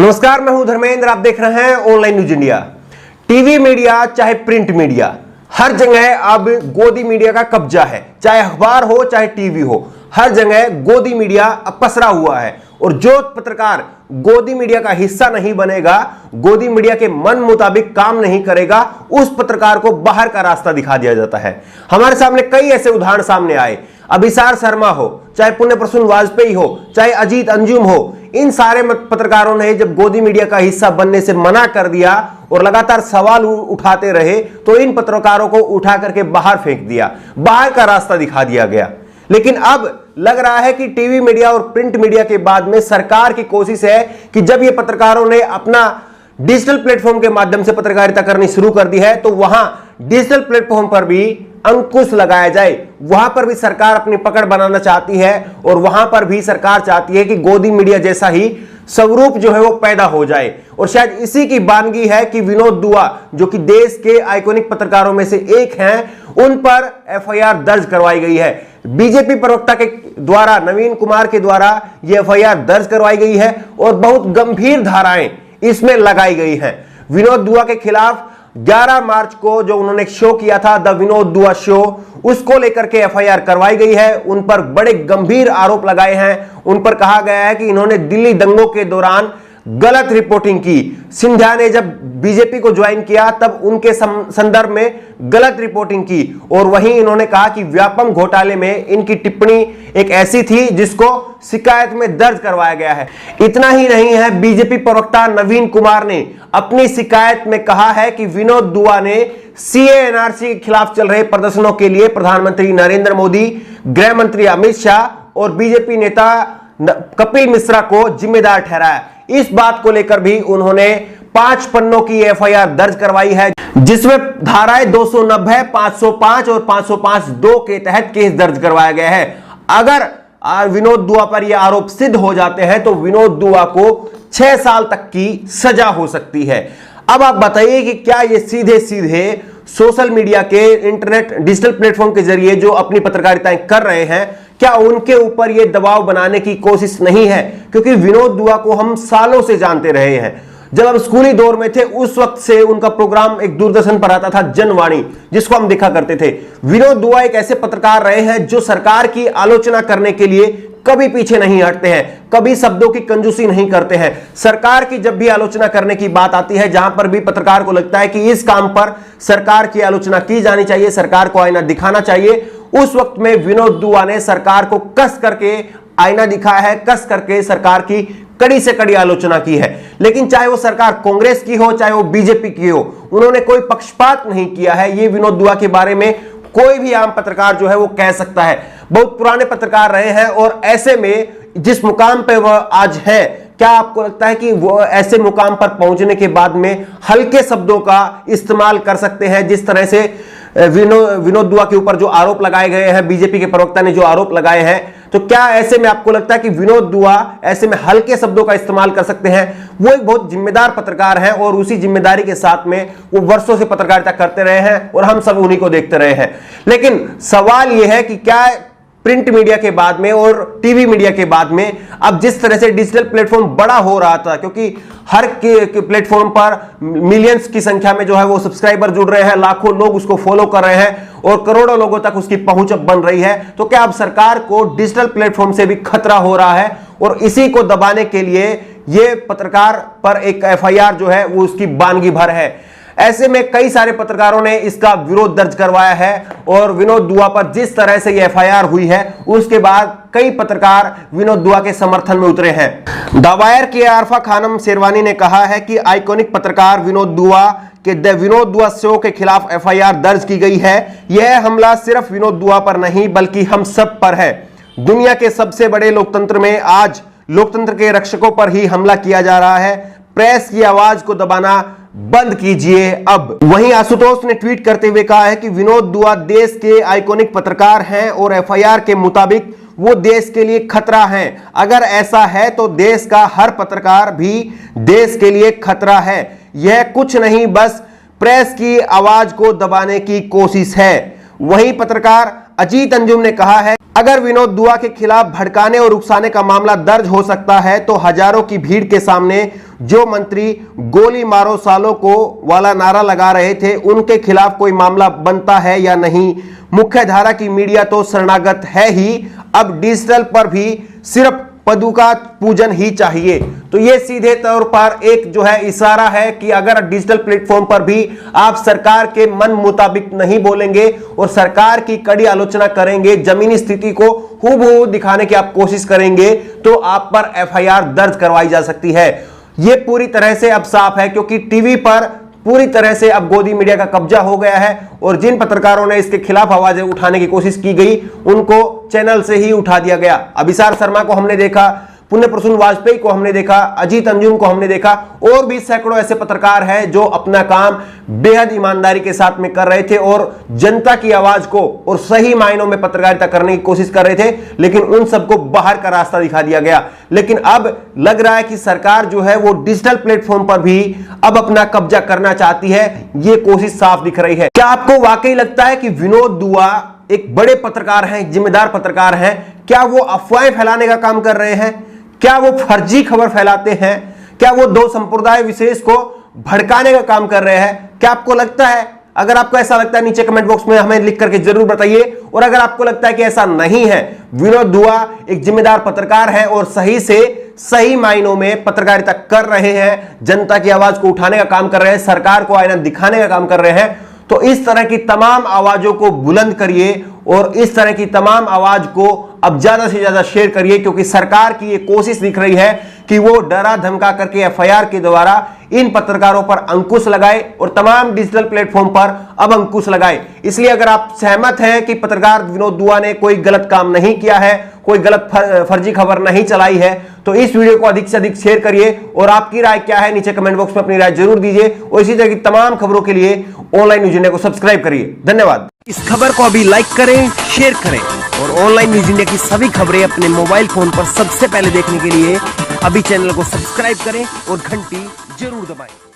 नमस्कार, मैं हूं धर्मेंद्र। आप देख रहे हैं online news India. TV media चाहे प्रिंट मीडिया, हर जगह अब गोदी मीडिया का कब्जा है। चाहे अखबार हो चाहे टीवी हो, हर जगह गोदी मीडिया अब पसरा हुआ है। और जो पत्रकार गोदी मीडिया का हिस्सा नहीं बनेगा, गोदी मीडिया के मन मुताबिक काम नहीं करेगा, उस पत्रकार को बाहर का रास्ता दिखा दिया जाता है। हमारे सामने कई ऐसे उदाहरण सामने आए। अभिसार शर्मा हो, चाहे पुण्य प्रसून वाजपेयी हो, चाहे अजीत अंजुम हो, इन सारे पत्रकारों ने जब गोदी मीडिया का हिस्सा बनने से मना कर दिया और लगातार सवाल उठाते रहे, तो इन पत्रकारों को उठा करके बाहर फेंक दिया, बाहर का रास्ता दिखा दिया गया। लेकिन अब लग रहा है कि टीवी मीडिया और प्रिंट मीडिया के बाद में सरकार की कोशिश है कि जब ये पत्रकारों ने अपना डिजिटल प्लेटफॉर्म के माध्यम से पत्रकारिता करनी शुरू कर दी है, तो वहां डिजिटल प्लेटफॉर्म पर भी अंकुश लगाया जाए। वहां पर भी सरकार अपनी पकड़ बनाना चाहती है और वहां पर भी सरकार चाहती है कि गोदी मीडिया जैसा ही स्वरूप जो है वो पैदा हो जाए। और शायद इसी की वानगी है कि विनोद दुआ, जो कि देश के आइकॉनिक पत्रकारों में से एक हैं, उन पर एफआईआर दर्ज करवाई गई है। बीजेपी प्रवक्ता के द्वारा, नवीन कुमार के द्वारा यह एफआईआर दर्ज करवाई गई है और बहुत गंभीर धाराएं इसमें लगाई गई हैं। विनोद दुआ के खिलाफ 11 मार्च को जो उन्होंने शो किया था, द विनोद दुआ शो, उसको लेकर के एफआईआर करवाई गई है। उन पर बड़े गंभीर आरोप लगाए हैं। उन पर कहा गया है कि इन्होंने दिल्ली दंगों के दौरान गलत रिपोर्टिंग की। सिंधिया ने जब बीजेपी को ज्वाइन किया तब उनके संदर्भ में गलत रिपोर्टिंग की। और वहीं इन्होंने कहा कि व्यापम घोटाले में इनकी टिप्पणी एक ऐसी थी जिसको शिकायत में दर्ज करवाया गया है। इतना ही नहीं है, बीजेपी प्रवक्ता नवीन कुमार ने अपनी शिकायत में कहा है कि विनोद दुआ ने सीए एनआरसी के खिलाफ चल रहे प्रदर्शनों के लिए प्रधानमंत्री नरेंद्र मोदी, गृह मंत्री अमित शाह और बीजेपी नेता कपिल मिश्रा को जिम्मेदार ठहराया। इस बात को लेकर भी उन्होंने 5 पन्नों की एफआईआर दर्ज करवाई है, जिसमें धाराएं 290, 505 और 505(2) के तहत केस दर्ज करवाया गया है। अगर विनोद दुआ पर यह आरोप सिद्ध हो जाते हैं तो विनोद दुआ को 6 साल तक की सजा हो सकती है। अब आप बताइए कि क्या ये सीधे सीधे सोशल मीडिया के, इंटरनेट, डिजिटल प्लेटफॉर्म के जरिए जो अपनी पत्रकारिताएं कर रहे हैं, क्या उनके ऊपर यह दबाव बनाने की कोशिश नहीं है? क्योंकि विनोद दुआ को हम सालों से जानते रहे हैं। जब हम स्कूली दौर में थे उस वक्त से उनका प्रोग्राम एक दूरदर्शन पर आता था, जनवाणी, जिसको हम देखा करते थे। विनोद दुआ एक ऐसे पत्रकार रहे हैं जो सरकार की आलोचना करने के लिए कभी पीछे नहीं हटते हैं, कभी शब्दों की कंजूसी नहीं करते हैं। सरकार की जब भी आलोचना करने की बात आती है, जहां पर भी पत्रकार को लगता है कि इस काम पर सरकार की आलोचना की जानी चाहिए, सरकार को आईना दिखाना चाहिए, उस वक्त में विनोद दुआ ने सरकार को कस करके आईना दिखाया है, कस करके सरकार की कड़ी से कड़ी आलोचना की है। लेकिन चाहे वो सरकार कांग्रेस की हो चाहे वो बीजेपी की हो, उन्होंने कोई पक्षपात नहीं किया है। ये विनोद दुआ के बारे में कोई भी आम पत्रकार जो है वो कह सकता है। बहुत पुराने पत्रकार रहे हैं और ऐसे में जिस मुकाम पे वह आज है, क्या आपको लगता है कि वो ऐसे मुकाम पर पहुंचने के बाद में हल्के शब्दों का इस्तेमाल कर सकते हैं? जिस तरह से विनोद दुआ के ऊपर जो आरोप लगाए गए हैं, बीजेपी के प्रवक्ता ने जो आरोप लगाए हैं, तो क्या ऐसे में आपको लगता है कि विनोद दुआ ऐसे में हल्के शब्दों का इस्तेमाल कर सकते हैं? वो एक बहुत जिम्मेदार पत्रकार हैं और उसी जिम्मेदारी के साथ में वो वर्षों से पत्रकारिता करते रहे हैं और हम सब उन्हीं को देखते रहे हैं। लेकिन सवाल यह है कि क्या प्रिंट मीडिया के बाद में और टीवी मीडिया के बाद में अब जिस तरह से डिजिटल प्लेटफॉर्म बड़ा हो रहा था, क्योंकि हर के प्लेटफॉर्म पर मिलियंस की संख्या में जो है वो सब्सक्राइबर जुड़ रहे हैं, लाखों लोग उसको फॉलो कर रहे हैं और करोड़ों लोगों तक उसकी पहुंच अब बन रही है, तो क्या अब सरकार को डिजिटल प्लेटफॉर्म से भी खतरा हो रहा है? और इसी को दबाने के लिए ये पत्रकार पर एक एफआईआर जो है वो उसकी वानगी भर है। ऐसे में कई सारे पत्रकारों ने इसका विरोध दर्ज करवाया है और विनोद दुआ पर जिस तरह से यह एफआईआर हुई है, उसके बाद कई पत्रकार विनोद दुआ के समर्थन में उतरे हैं। दावायर की आरफा खानम शेरवानी ने कहा है कि आइकॉनिक पत्रकार विनोद दुआ के द विनोद दुआ शो के खिलाफ एफआईआर दर्ज की गई है। यह हमला सिर्फ विनोद दुआ पर नहीं बल्कि हम सब पर है। दुनिया के सबसे बड़े लोकतंत्र में आज लोकतंत्र के रक्षकों पर ही हमला किया जा रहा है। प्रेस की आवाज को दबाना बंद कीजिए अब। वहीं आशुतोष ने ट्वीट करते हुए कहा है कि विनोद दुआ देश के आइकॉनिक पत्रकार हैं और एफआईआर के मुताबिक वो देश के लिए खतरा हैं। अगर ऐसा है तो देश का हर पत्रकार भी देश के लिए खतरा है। यह कुछ नहीं, बस प्रेस की आवाज को दबाने की कोशिश है। वहीं पत्रकार अजीत अंजुम ने कहा है, अगर विनोद दुआ के खिलाफ भड़काने और उकसाने का मामला दर्ज हो सकता है तो हजारों की भीड़ के सामने जो मंत्री गोली मारो सालों को वाला नारा लगा रहे थे उनके खिलाफ कोई मामला बनता है या नहीं। मुख्य धारा की मीडिया तो शरणागत है ही, अब डिजिटल पर भी सिर्फ पदुका पूजन ही चाहिए। तो यह सीधे तौर पर एक जो है इशारा है कि अगर डिजिटल प्लेटफॉर्म पर भी आप सरकार के मन मुताबिक नहीं बोलेंगे और सरकार की कड़ी आलोचना करेंगे, जमीनी स्थिति को हूबहू दिखाने की आप कोशिश करेंगे तो आप पर एफआईआर दर्ज करवाई जा सकती है। यह पूरी तरह से अब साफ है क्योंकि टीवी पर पूरी तरह से अब गोदी मीडिया का कब्जा हो गया है और जिन पत्रकारों ने इसके खिलाफ आवाजें उठाने की कोशिश की गई उनको चैनल से ही उठा दिया गया। अभिसार शर्मा को हमने देखा, पुण्य प्रसून वाजपेयी को हमने देखा, अजीत अंजुम को हमने देखा और भी सैकड़ों ऐसे पत्रकार हैं जो अपना काम बेहद ईमानदारी के साथ में कर रहे थे और जनता की आवाज को और सही मायनों में पत्रकारिता करने की कोशिश कर रहे थे, लेकिन उन सबको बाहर का रास्ता दिखा दिया गया। लेकिन अब लग रहा है कि सरकार जो है वो डिजिटल प्लेटफॉर्म पर भी अब अपना कब्जा करना चाहती है, ये कोशिश साफ दिख रही है। क्या आपको वाकई लगता है कि विनोद दुआ एक बड़े पत्रकार हैं, जिम्मेदार पत्रकार हैं? क्या वो अफवाहें फैलाने का काम कर रहे हैं? क्या वो फर्जी खबर फैलाते हैं? क्या वो दो संप्रदाय विशेष को भड़काने का काम कर रहे हैं? क्या आपको लगता है? अगर आपको ऐसा लगता है नीचे कमेंट बॉक्स में हमें लिख करके जरूर बताइए। और अगर आपको लगता है कि ऐसा नहीं है, विनोद दुआ एक जिम्मेदार पत्रकार है और सही से सही मायनों में पत्रकारिता कर रहे हैं, जनता की आवाज को उठाने का काम कर रहे हैं, सरकार को आईना दिखाने का काम कर रहे हैं, तो इस तरह की तमाम आवाजों को बुलंद करिए और इस तरह की तमाम आवाज को अब ज्यादा से ज्यादा शेयर करिए क्योंकि सरकार की ये कोशिश दिख रही है कि वो डरा धमका करके एफआईआर के द्वारा इन पत्रकारों पर अंकुश लगाए और तमाम डिजिटल प्लेटफॉर्म पर अब अंकुश लगाए। इसलिए अगर आप सहमत हैं कि पत्रकार विनोद दुआ ने कोई गलत काम नहीं किया है, कोई गलत फर्जी खबर नहीं चलाई है, तो इस वीडियो को अधिक से अधिक शेयर करिए और आपकी राय क्या है नीचे कमेंट बॉक्स में अपनी राय जरूर दीजिए और इसी तरह की तमाम खबरों के लिए ऑनलाइन न्यूज इंडिया को सब्सक्राइब करिए। धन्यवाद। इस खबर को अभी लाइक करें, शेयर करें और ऑनलाइन न्यूज इंडिया की सभी खबरें अपने मोबाइल फोन पर सबसे पहले देखने के लिए अभी चैनल को सब्सक्राइब करें और घंटी जरूर दबाएं।